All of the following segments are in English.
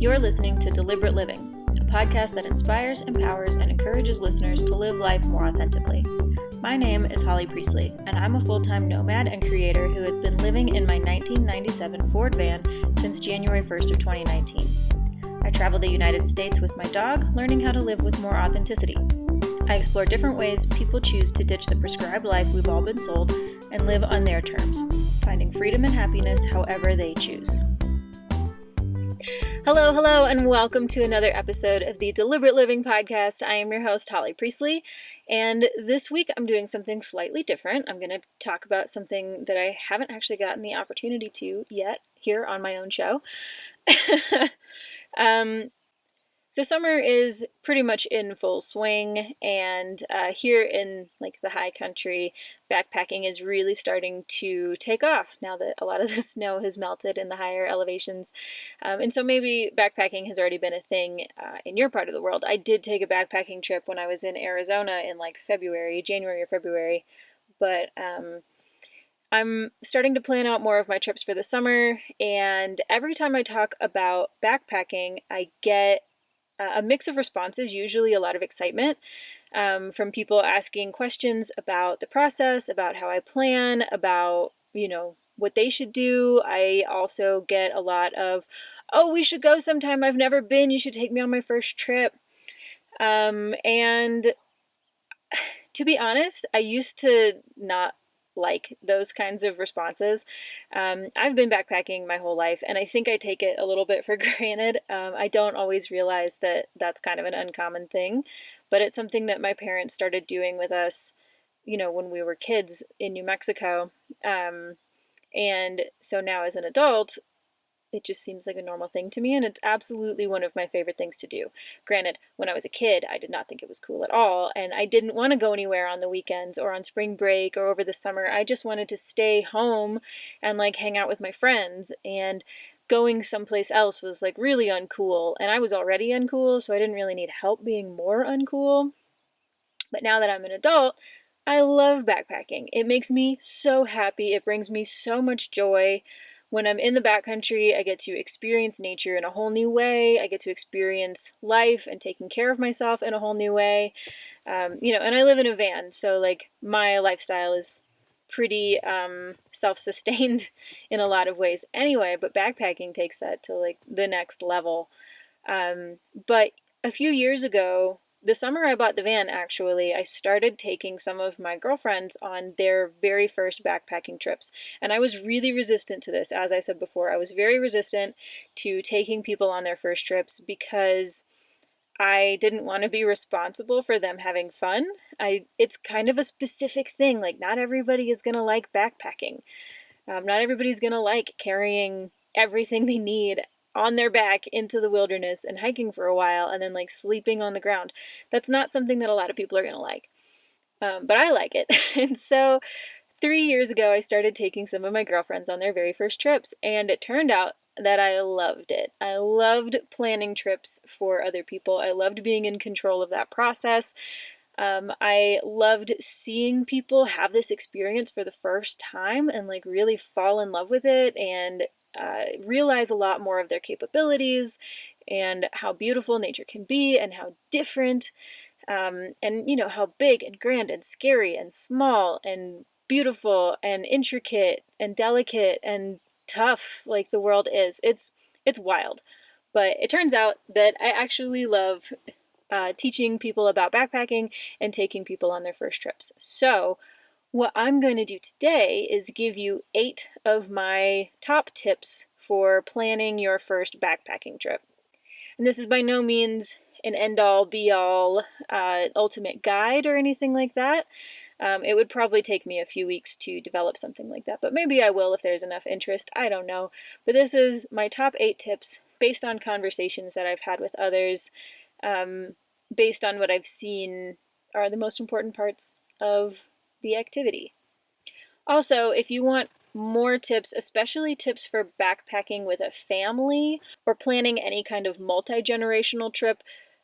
You're listening to Deliberate Living, a podcast that inspires, empowers, and encourages listeners to live life more authentically. My name is Holly Priestley, and I'm a full-time nomad and creator who has been living in my 1997 Ford van since January 1st of 2019. I travel the United States with my dog, learning how to live with more authenticity. I explore different ways people choose to ditch the prescribed life we've all been sold and live on their terms, finding freedom and happiness however they choose. Hello, and welcome to another episode of the Deliberate Living Podcast. I am your host, Holly Priestley, and this week I'm doing something slightly different. I'm going to talk about something that I haven't actually gotten the opportunity to yet here on my own show. So summer is pretty much in full swing, and here in the high country, backpacking is really starting to take off now that a lot of the snow has melted in the higher elevations. And so maybe backpacking has already been a thing in your part of the world. I did take a backpacking trip when I was in Arizona in January or February, but I'm starting to plan out more of my trips for the summer, and every time I talk about backpacking, I get a mix of responses, usually a lot of excitement, from people asking questions about the process, about how I plan, about, what they should do. I also get a lot of, oh, we should go sometime. I've never been. You should take me on my first trip. And to be honest, I used to not like those kinds of responses. I've been backpacking my whole life, and I think I take it a little bit for granted. I don't always realize that that's kind of an uncommon thing, but it's something that my parents started doing with us, when we were kids in New Mexico. And so now as an adult, it just seems like a normal thing to me, and it's absolutely one of my favorite things to do. Granted, when I was a kid, I did not think it was cool at all, and I didn't want to go anywhere on the weekends or on spring break or over the summer. I just wanted to stay home and hang out with my friends, and going someplace else was really uncool, and I was already uncool, so I didn't really need help being more uncool. But now that I'm an adult, I love backpacking. It makes me so happy. It brings me so much joy. When I'm in the backcountry, I get to experience nature in a whole new way. I get to experience life and taking care of myself in a whole new way. And I live in a van, so my lifestyle is pretty self-sustained in a lot of ways anyway, but backpacking takes that to the next level. But a few years ago, the summer I bought the van, actually, I started taking some of my girlfriends on their very first backpacking trips. And I was really resistant to this. As I said before, I was very resistant to taking people on their first trips because I didn't want to be responsible for them having fun. It's kind of a specific thing. Not everybody is going to like backpacking. Not everybody's going to like carrying everything they need on their back into the wilderness and hiking for a while and then sleeping on the ground. That's not something that a lot of people are going to like. But I like it. And so 3 years ago, I started taking some of my girlfriends on their very first trips, and it turned out that I loved it. I loved planning trips for other people. I loved being in control of that process. I loved seeing people have this experience for the first time and really fall in love with it and realize a lot more of their capabilities and how beautiful nature can be and how different and how big and grand and scary and small and beautiful and intricate and delicate and tough the world is. It's wild. But it turns out that I actually love teaching people about backpacking and taking people on their first trips. So what I'm going to do today is give you 8 of my top tips for planning your first backpacking trip. And this is by no means an end-all, be-all, ultimate guide or anything like that. It would probably take me a few weeks to develop something like that, but maybe I will if there's enough interest. I don't know. But this is my top 8 tips based on conversations that I've had with others, based on what I've seen are the most important parts of the activity. Also, if you want more tips, especially tips for backpacking with a family or planning any kind of multi-generational trip,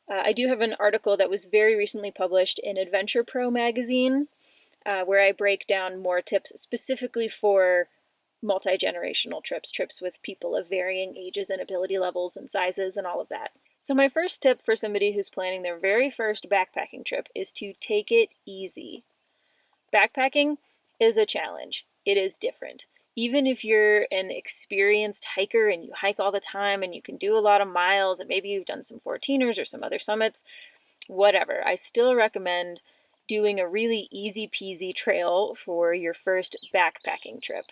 I do have an article that was very recently published in Adventure Pro magazine, where I break down more tips specifically for multi-generational trips, trips with people of varying ages and ability levels and sizes and all of that. So my first tip for somebody who's planning their very first backpacking trip is to take it easy. Backpacking is a challenge. It is different. Even if you're an experienced hiker and you hike all the time and you can do a lot of miles and maybe you've done some 14ers or some other summits, whatever, I still recommend doing a really easy peasy trail for your first backpacking trip.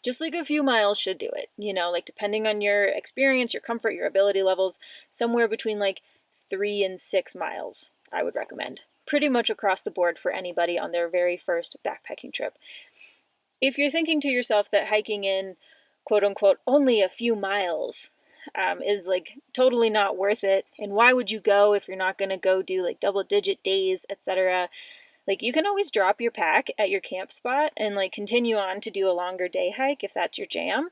Just like a few miles should do it, like depending on your experience, your comfort, your ability levels, somewhere between like 3 and 6 miles, I would recommend. Pretty much across the board for anybody on their very first backpacking trip. If you're thinking to yourself that hiking in quote unquote only a few miles is like totally not worth it, and why would you go if you're not going to go do like double-digit days, etc., like you can always drop your pack at your camp spot and like continue on to do a longer day hike if that's your jam,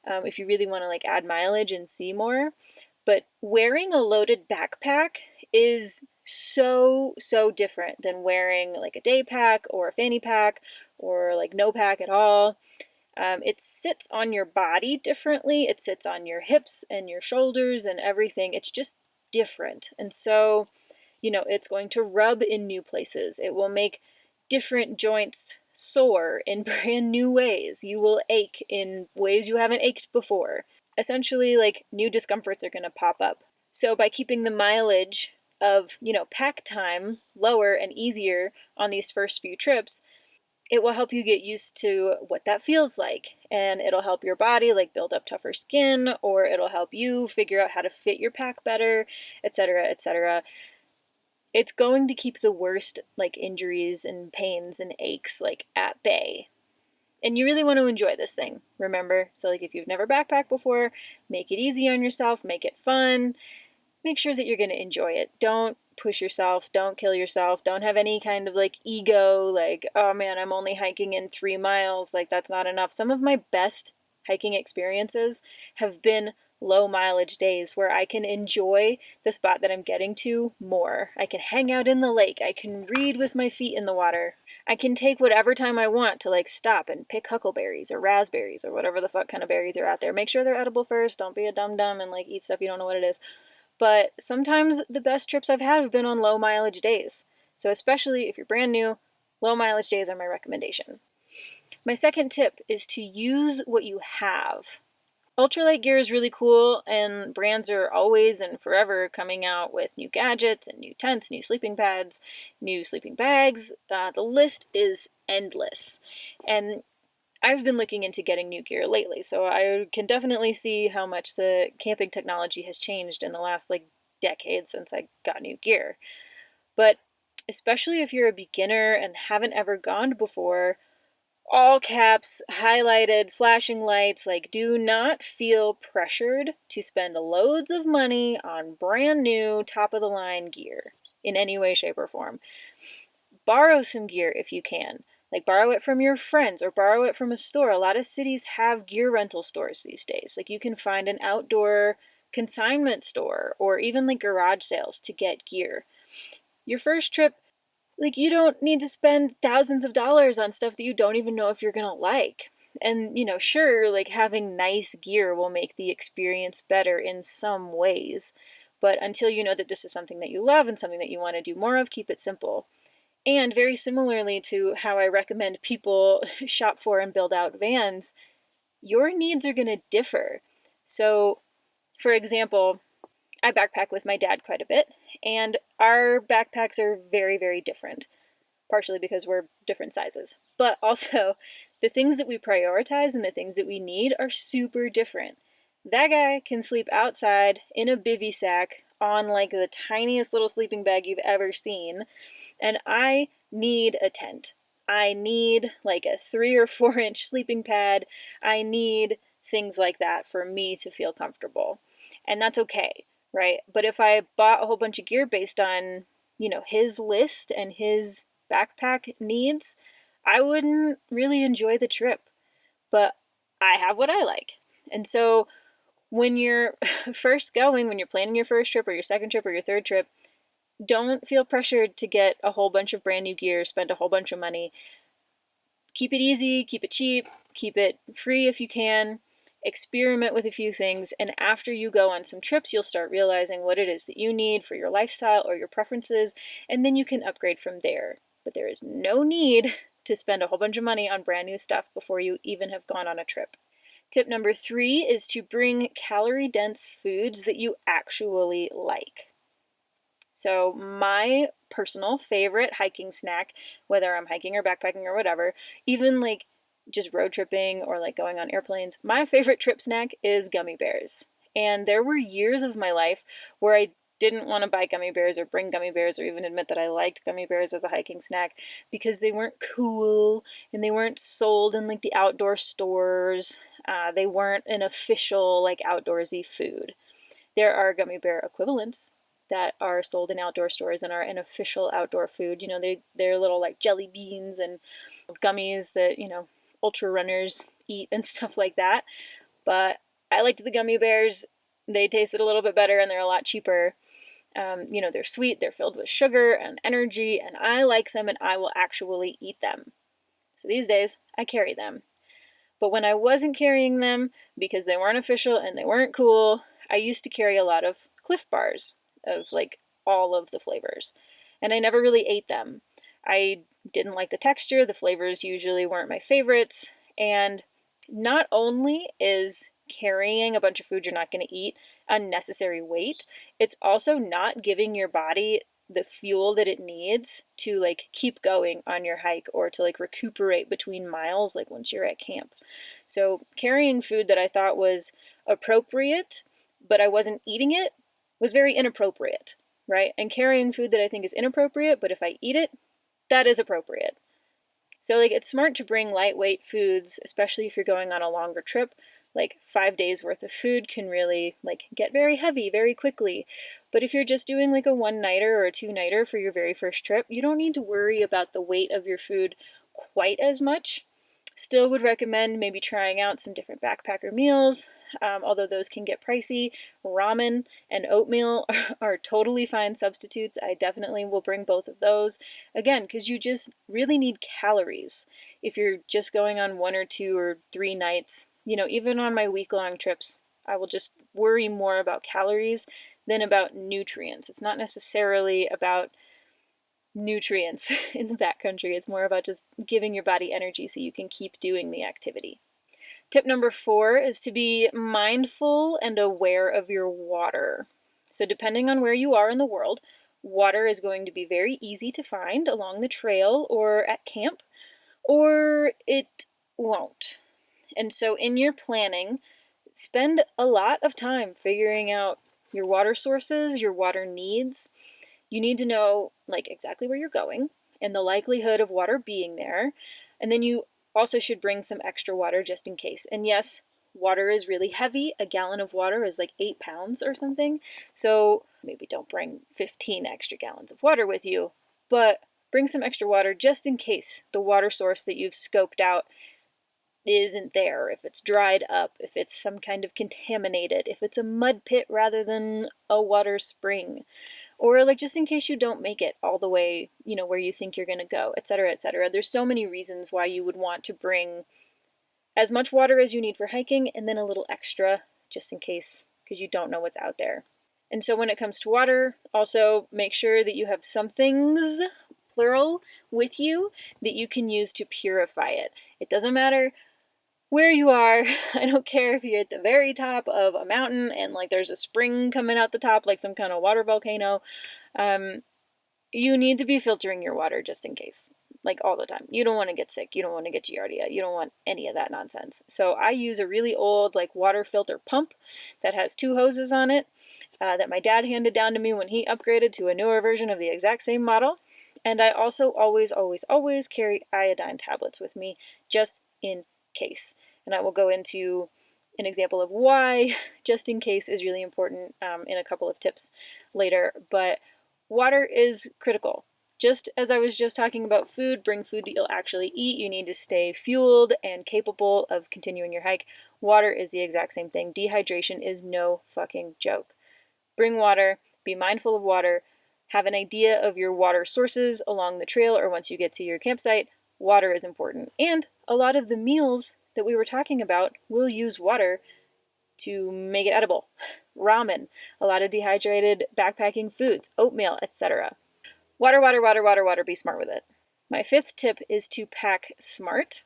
if you really want to like add mileage and see more. But wearing a loaded backpack is so different than wearing like a day pack or a fanny pack or like no pack at all. It sits on your body differently. It sits on your hips and your shoulders and everything. It's just different. And so it's going to rub in new places. It will make different joints sore in brand new ways. You will ache in ways you haven't ached before. Essentially, like new discomforts are going to pop up. So by keeping the mileage of, pack time lower and easier on these first few trips, it will help you get used to what that feels like. And it'll help your body like build up tougher skin, or it'll help you figure out how to fit your pack better, etc., etc. It's going to keep the worst like injuries and pains and aches like at bay. And you really want to enjoy this thing, remember? So like if you've never backpacked before, make it easy on yourself, make it fun. Make sure that you're going to enjoy it. Don't push yourself, don't kill yourself, don't have any kind of like ego, like, oh man, I'm only hiking in 3 miles, like that's not enough. Some of my best hiking experiences have been low mileage days where I can enjoy the spot that I'm getting to more. I can hang out in the lake, I can read with my feet in the water. I can take whatever time I want to like stop and pick huckleberries or raspberries or whatever the fuck kind of berries are out there. Make sure they're edible first, don't be a dum-dum and like eat stuff you don't know what it is. But sometimes the best trips I've had have been on low mileage days. So especially if you're brand new, low mileage days are my recommendation. My second tip is to use what you have. Ultralight gear is really cool, and brands are always and forever coming out with new gadgets and new tents, new sleeping pads, new sleeping bags. The list is endless. And I've been looking into getting new gear lately, so I can definitely see how much the camping technology has changed in the last like decade since I got new gear. But especially if you're a beginner and haven't ever gone before, all caps, highlighted, flashing lights, like do not feel pressured to spend loads of money on brand new top of the line gear in any way, shape, or form. Borrow some gear if you can. Like borrow it from your friends or borrow it from a store. A lot of cities have gear rental stores these days. Like you can find an outdoor consignment store or even like garage sales to get gear. Your first trip, like you don't need to spend thousands of dollars on stuff that you don't even know if you're gonna like. And sure, like having nice gear will make the experience better in some ways. But until you know that this is something that you love and something that you want to do more of, keep it simple. And very similarly to how I recommend people shop for and build out vans, your needs are going to differ. So, for example, I backpack with my dad quite a bit, and our backpacks are very, very different, partially because we're different sizes. But also, the things that we prioritize and the things that we need are super different. That guy can sleep outside in a bivy sack on like the tiniest little sleeping bag you've ever seen, and I need a tent. I need like a 3 or 4 inch sleeping pad. I need things like that for me to feel comfortable. And that's okay, right? But if I bought a whole bunch of gear based on, his list and his backpack needs, I wouldn't really enjoy the trip. But I have what I like. And so when you're first going, when you're planning your first trip or your second trip or your third trip, don't feel pressured to get a whole bunch of brand new gear, spend a whole bunch of money. Keep it easy, keep it cheap, Keep it free if you can. Experiment with a few things, and after you go on some trips, you'll start realizing what it is that you need for your lifestyle or your preferences, and then you can upgrade from there. But there is no need to spend a whole bunch of money on brand new stuff before you even have gone on a trip. Tip number 3 is to bring calorie-dense foods that you actually like. So my personal favorite hiking snack, whether I'm hiking or backpacking or whatever, even like just road tripping or like going on airplanes, my favorite trip snack is gummy bears. And there were years of my life where I didn't want to buy gummy bears or bring gummy bears or even admit that I liked gummy bears as a hiking snack because they weren't cool and they weren't sold in like the outdoor stores. They weren't an official like outdoorsy food. There are gummy bear equivalents that are sold in outdoor stores and are an official outdoor food. You know, they're little like jelly beans and gummies that, you know, ultra runners eat and stuff like that. But I liked the gummy bears. They tasted a little bit better and they're a lot cheaper. You know, they're sweet, they're filled with sugar and energy, and I like them and I will actually eat them. So these days, I carry them. But when I wasn't carrying them, because they weren't official and they weren't cool, I used to carry a lot of Cliff Bars of like all of the flavors. And I never really ate them. I didn't like the texture, the flavors usually weren't my favorites, and not only is carrying a bunch of food you're not going to eat unnecessary weight, it's also not giving your body the fuel that it needs to like keep going on your hike or to like recuperate between miles like once you're at camp. So carrying food that I thought was appropriate but I wasn't eating it was very inappropriate, right? And carrying food that I think is inappropriate but if I eat it, that is appropriate. So like it's smart to bring lightweight foods, especially if you're going on a longer trip. Like 5 days worth of food can really like get very heavy very quickly. But if you're just doing like a 1-nighter or a 2-nighter for your very first trip, you don't need to worry about the weight of your food quite as much. Still would recommend maybe trying out some different backpacker meals, although those can get pricey. Ramen and oatmeal are totally fine substitutes. I definitely will bring both of those. Again, because you just really need calories. If you're just going on 1 or 2 or 3 nights, you know, even on my week-long trips, I will just worry more about calories than about nutrients. It's not necessarily about nutrients in the backcountry. It's more about just giving your body energy so you can keep doing the activity. Tip number 4 is to be mindful and aware of your water. So depending on where you are in the world, water is going to be very easy to find along the trail or at camp, or it won't. And so in your planning, spend a lot of time figuring out your water sources, your water needs. You need to know like exactly where you're going and the likelihood of water being there. And then you also should bring some extra water just in case. And yes, water is really heavy. A gallon of water is like 8 pounds or something. So maybe don't bring 15 extra gallons of water with you, but bring some extra water just in case the water source that you've scoped out isn't there, if it's dried up, if it's some kind of contaminated, if it's a mud pit rather than a water spring, or like just in case you don't make it all the way, you know, where you think you're going to go, etc., etc. There's so many reasons why you would want to bring as much water as you need for hiking and then a little extra just in case, because you don't know what's out there. And so when it comes to water, also make sure that you have some things, plural, with you that you can use to purify it. It doesn't matter where you are. I don't care if you're at the very top of a mountain and like there's a spring coming out the top like some kind of water volcano. You need to be filtering your water just in case, like all the time. You don't want to get sick. You don't want to get giardia. You don't want any of that nonsense. So I use a really old like water filter pump that has 2 hoses on it that my dad handed down to me when he upgraded to a newer version of the exact same model. And I also always carry iodine tablets with me just in case. And I will go into an example of why just in case is really important in a couple of tips later. But water is critical. Just as I was just talking about food, bring food that you'll actually eat. You need to stay fueled and capable of continuing your hike. Water is the exact same thing. Dehydration is no fucking joke. Bring water, be mindful of water, have an idea of your water sources along the trail or once you get to your campsite. Water is important. And a lot of the meals that we were talking about will use water to make it edible. Ramen, a lot of dehydrated backpacking foods, oatmeal, etc. Water, water, water, water, water, be smart with it. My fifth tip is to pack smart.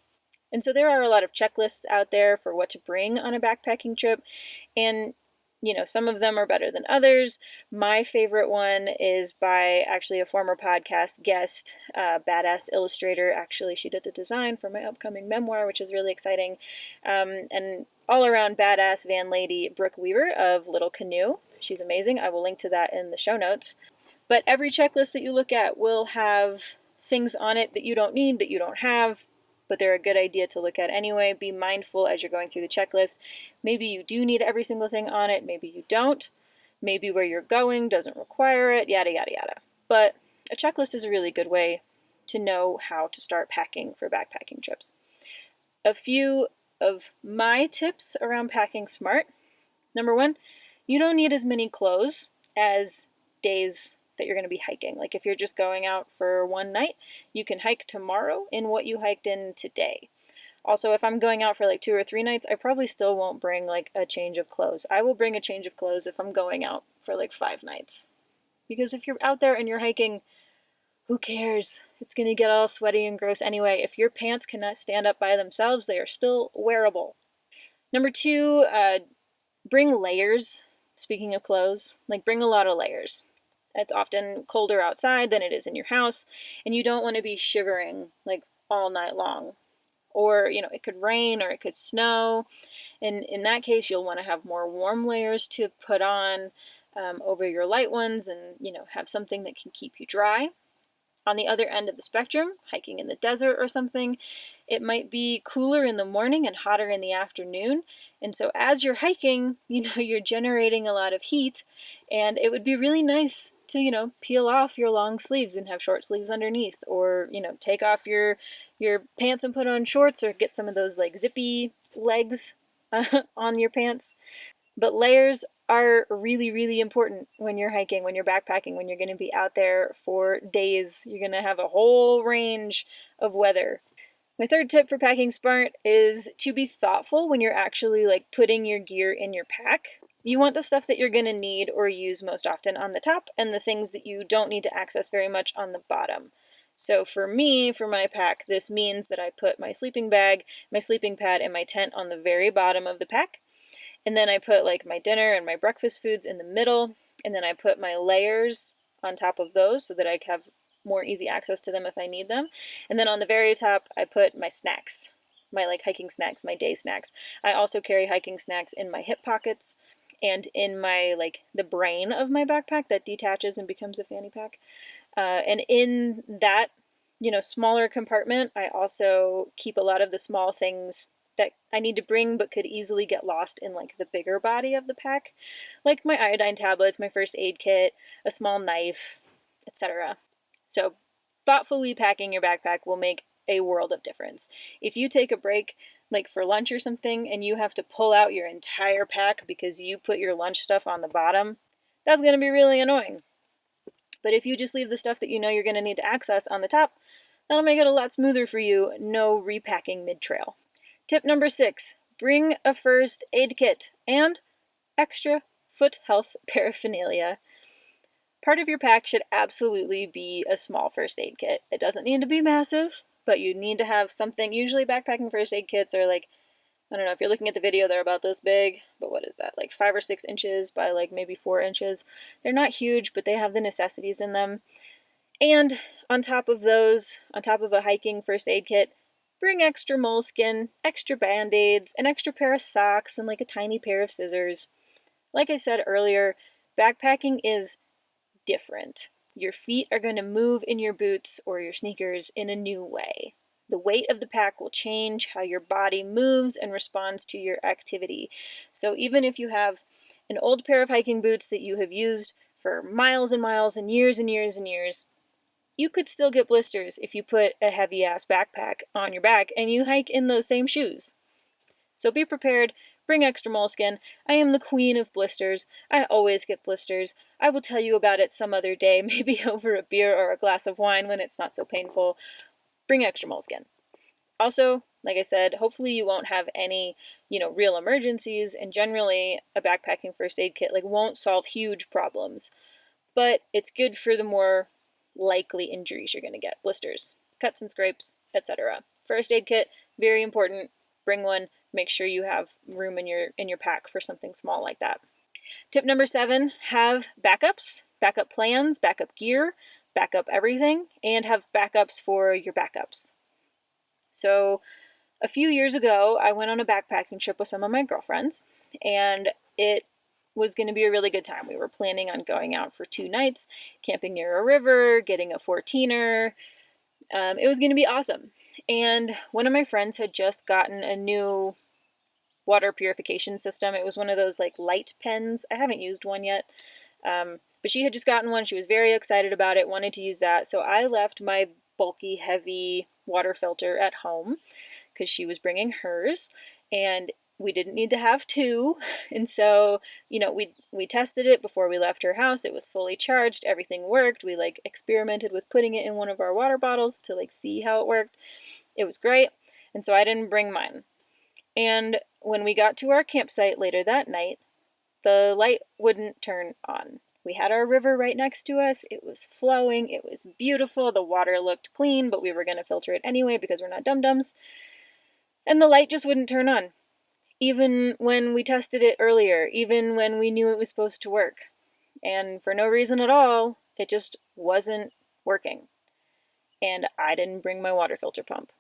And so there are a lot of checklists out there for what to bring on a backpacking trip, and some of them are better than others. My favorite one is by actually a former podcast guest, badass illustrator. Actually, she did the design for my upcoming memoir, which is really exciting. And all around badass van lady, Brooke Weaver of Little Canoe. She's amazing. I will link to that in the show notes. But every checklist that you look at will have things on it that you don't need, that you don't have, but they're a good idea to look at anyway. Be mindful as you're going through the checklist. Maybe you do need every single thing on it, maybe you don't. Maybe where you're going doesn't require it, yada, yada, yada. But a checklist is a really good way to know how to start packing for backpacking trips. A few of my tips around packing smart. Number one, you don't need as many clothes as days that you're going to be hiking. Like if you're just going out for one night, you can hike tomorrow in what you hiked in today. Also, if I'm going out for like 2 or 3 nights, I probably still won't bring like a change of clothes. I will bring a change of clothes if I'm going out for like 5 nights. Because if you're out there and you're hiking, who cares? It's going to get all sweaty and gross anyway. If your pants cannot stand up by themselves, they are still wearable. Number 2, bring layers. Speaking of clothes, like bring a lot of layers. It's often colder outside than it is in your house, and you don't want to be shivering like all night long. Or, it could rain or it could snow. And in that case, you'll want to have more warm layers to put on over your light ones and, have something that can keep you dry. On the other end of the spectrum, hiking in the desert or something, it might be cooler in the morning and hotter in the afternoon. And so as you're hiking, you're generating a lot of heat, and it would be really nice to, peel off your long sleeves and have short sleeves underneath, or, take off your pants and put on shorts, or get some of those like zippy legs on your pants. But layers are really, really important when you're hiking, when you're backpacking, when you're going to be out there for days. You're going to have a whole range of weather. My third tip for packing smart is to be thoughtful when you're actually like putting your gear in your pack. You want the stuff that you're going to need or use most often on the top, and the things that you don't need to access very much on the bottom. So for me, for my pack, this means that I put my sleeping bag, my sleeping pad, and my tent on the very bottom of the pack. And then I put like my dinner and my breakfast foods in the middle. And then I put my layers on top of those so that I have more easy access to them if I need them. And then on the very top, I put my snacks, my like hiking snacks, my day snacks. I also carry hiking snacks in my hip pockets and in my like the brain of my backpack that detaches and becomes a fanny pack. And in that, smaller compartment, I also keep a lot of the small things that I need to bring but could easily get lost in like the bigger body of the pack, like my iodine tablets, my first aid kit, a small knife, etc. So thoughtfully packing your backpack will make a world of difference. If you take a break like for lunch or something and you have to pull out your entire pack because you put your lunch stuff on the bottom, that's going to be really annoying. But if you just leave the stuff that you know you're going to need to access on the top, that'll make it a lot smoother for you. No repacking mid-trail. Tip number 6, bring a first aid kit and extra foot health paraphernalia. Part of your pack should absolutely be a small first aid kit. It doesn't need to be massive, but you need to have something. Usually backpacking first aid kits are like, I don't know, if you're looking at the video, they're about this big, but what is that, like 5 or 6 inches by like maybe 4 inches. They're not huge, but they have the necessities in them. And on top of those, on top of a hiking first aid kit, bring extra moleskin, extra band-aids, an extra pair of socks, and like a tiny pair of scissors. Like I said earlier, backpacking is different. Your feet are going to move in your boots or your sneakers in a new way. The weight of the pack will change how your body moves and responds to your activity. So even if you have an old pair of hiking boots that you have used for miles and miles and years and years and years, you could still get blisters if you put a heavy-ass backpack on your back and you hike in those same shoes. So be prepared, bring extra moleskin. I am the queen of blisters. I always get blisters. I will tell you about it some other day, maybe over a beer or a glass of wine when it's not so painful. Bring extra moleskin. Also, Like I said, hopefully you won't have any, real emergencies, and generally a backpacking first aid kit won't solve huge problems, but it's good for the more likely injuries you're going to get: blisters, cuts and scrapes, etc. First aid kit, very important. Bring one. Make sure you have room in your pack for something small like that. Tip number 7, have backups, backup plans, backup gear, backup everything, and have backups for your backups. So a few years ago, I went on a backpacking trip with some of my girlfriends, and it was going to be a really good time. We were planning on going out for 2 nights, camping near a river, getting a 14er. It was going to be awesome. And one of my friends had just gotten a new water purification system. It was one of those light pens. I haven't used one yet. But she had just gotten one. She was very excited about it, wanted to use that. So I left my bulky, heavy water filter at home because she was bringing hers, and we didn't need to have 2. And so, we tested it before we left her house. It was fully charged. Everything worked. We experimented with putting it in one of our water bottles to see how it worked. It was great. And so I didn't bring mine. And when we got to our campsite later that night, the light wouldn't turn on. We had our river right next to us. It was flowing. It was beautiful. The water looked clean, but we were going to filter it anyway because we're not dum-dums. And the light just wouldn't turn on. Even when we tested it earlier, even when we knew it was supposed to work. And for no reason at all, it just wasn't working. And I didn't bring my water filter pump.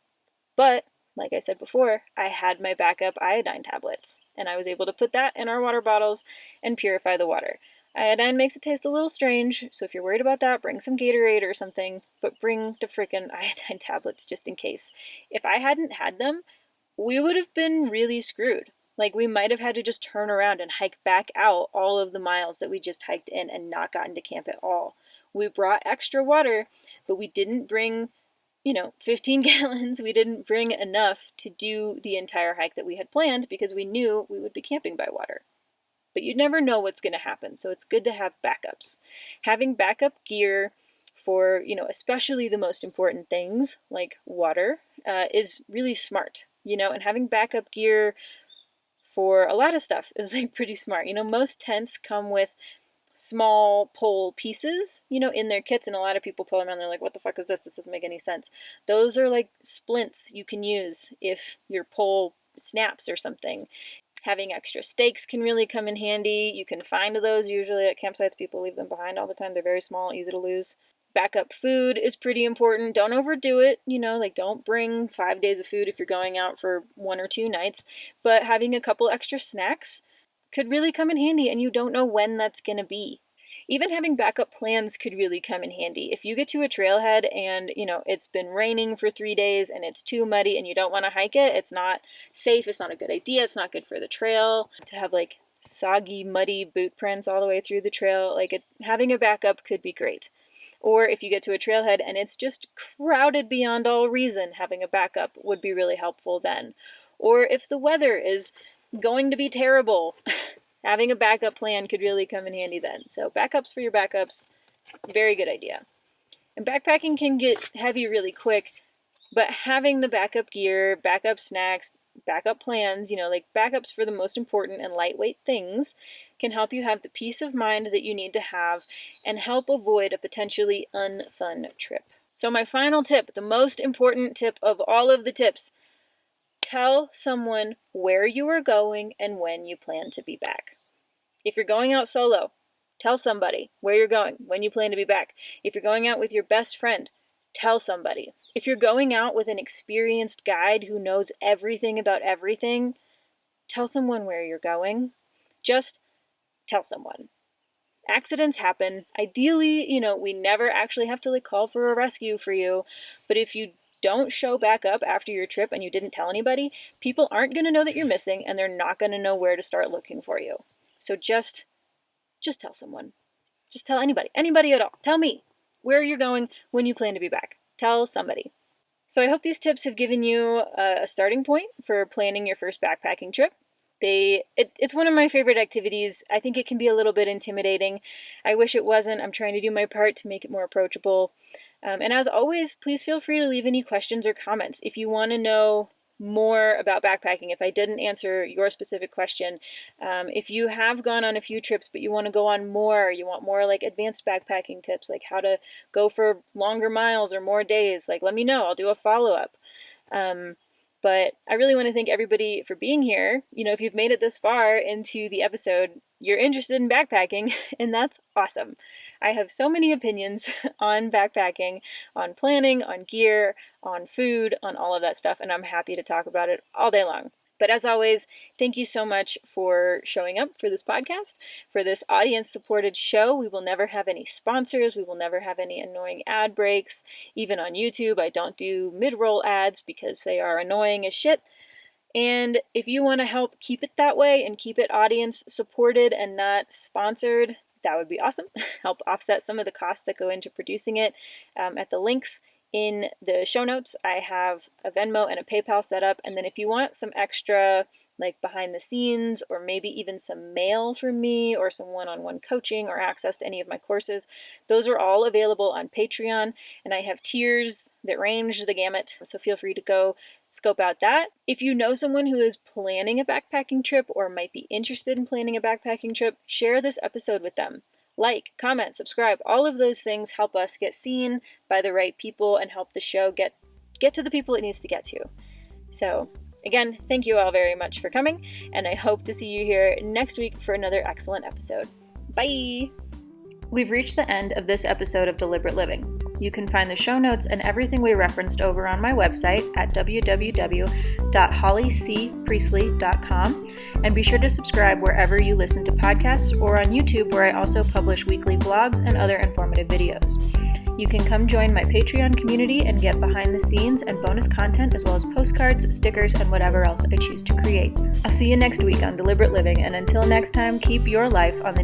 But like I said before, I had my backup iodine tablets, and I was able to put that in our water bottles and purify the water. Iodine makes it taste a little strange, so if you're worried about that, bring some Gatorade or something, but bring the freaking iodine tablets just in case. If I hadn't had them, we would have been really screwed. We might have had to just turn around and hike back out all of the miles that we just hiked in and not gotten to camp at all. We brought extra water, but we didn't bring 15 gallons. We didn't bring enough to do the entire hike that we had planned because we knew we would be camping by water. But you never know what's going to happen, so it's good to have backups. Having backup gear for, especially the most important things like water is really smart, and having backup gear for a lot of stuff is pretty smart. Most tents come with small pole pieces, in their kits, and a lot of people pull them around. They're like, what the fuck is this? This doesn't make any sense. Those are splints you can use if your pole snaps or something. Having extra stakes can really come in handy. You can find those usually at campsites. People leave them behind all the time. They're very small, easy to lose. Backup food is pretty important. Don't overdo it. Don't bring 5 days of food if you're going out for 1 or 2 nights. But having a couple extra snacks could really come in handy, and you don't know when that's going to be. Even having backup plans could really come in handy. If you get to a trailhead and, it's been raining for 3 days and it's too muddy and you don't want to hike it, it's not safe, it's not a good idea, it's not good for the trail to have soggy, muddy boot prints all the way through the trail. Having a backup could be great. Or if you get to a trailhead and it's just crowded beyond all reason, having a backup would be really helpful then. Or if the weather is going to be terrible, having a backup plan could really come in handy then. So backups for your backups, very good idea. And backpacking can get heavy really quick, but having the backup gear, backup snacks, backup plans, backups for the most important and lightweight things can help you have the peace of mind that you need to have and help avoid a potentially unfun trip. So my final tip, the most important tip of all of the tips: tell someone where you are going and when you plan to be back. If you're going out solo, tell somebody where you're going, when you plan to be back. If you're going out with your best friend, tell somebody. If you're going out with an experienced guide who knows everything about everything, tell someone where you're going. Just tell someone. Accidents happen. Ideally, we never actually have to call for a rescue for you, but if you don't show back up after your trip and you didn't tell anybody, people aren't going to know that you're missing, and they're not going to know where to start looking for you. So just tell someone. Just tell anybody at all. Tell me where you're going, when you plan to be back. Tell somebody. So I hope these tips have given you a starting point for planning your first backpacking trip. It's one of my favorite activities. I think it can be a little bit intimidating. I wish it wasn't. I'm trying to do my part to make it more approachable. And as always, please feel free to leave any questions or comments. If you want to know more about backpacking, if I didn't answer your specific question, if you have gone on a few trips but you want to go on more, you want more like advanced backpacking tips, like how to go for longer miles or more days, like let me know. I'll do a follow-up. But I really want to thank everybody for being here. If you've made it this far into the episode, you're interested in backpacking, and that's awesome. I have so many opinions on backpacking, on planning, on gear, on food, on all of that stuff, and I'm happy to talk about it all day long. But as always, thank you so much for showing up for this podcast, for this audience-supported show. We will never have any sponsors. We will never have any annoying ad breaks. Even on YouTube, I don't do mid-roll ads because they are annoying as shit. And if you want to help keep it that way and keep it audience-supported and not sponsored, that would be awesome. Help offset some of the costs that go into producing it. At the links in the show notes, I have a Venmo and a PayPal set up. And then if you want some extra, like behind the scenes, or maybe even some mail from me, or some one-on-one coaching, or access to any of my courses, those are all available on Patreon. And I have tiers that range the gamut. So feel free to go scope out that. If you know someone who is planning a backpacking trip or might be interested in planning a backpacking trip, share this episode with them. Like, comment, subscribe, all of those things help us get seen by the right people and help the show get to the people it needs to get to. So, again, thank you all very much for coming, and I hope to see you here next week for another excellent episode. Bye! We've reached the end of this episode of Deliberate Living. You can find the show notes and everything we referenced over on my website at www.hollycpriestley.com, and be sure to subscribe wherever you listen to podcasts or on YouTube, where I also publish weekly vlogs and other informative videos. You can come join my Patreon community and get behind the scenes and bonus content, as well as postcards, stickers, and whatever else I choose to create. I'll see you next week on Deliberate Living, and until next time, keep your life on the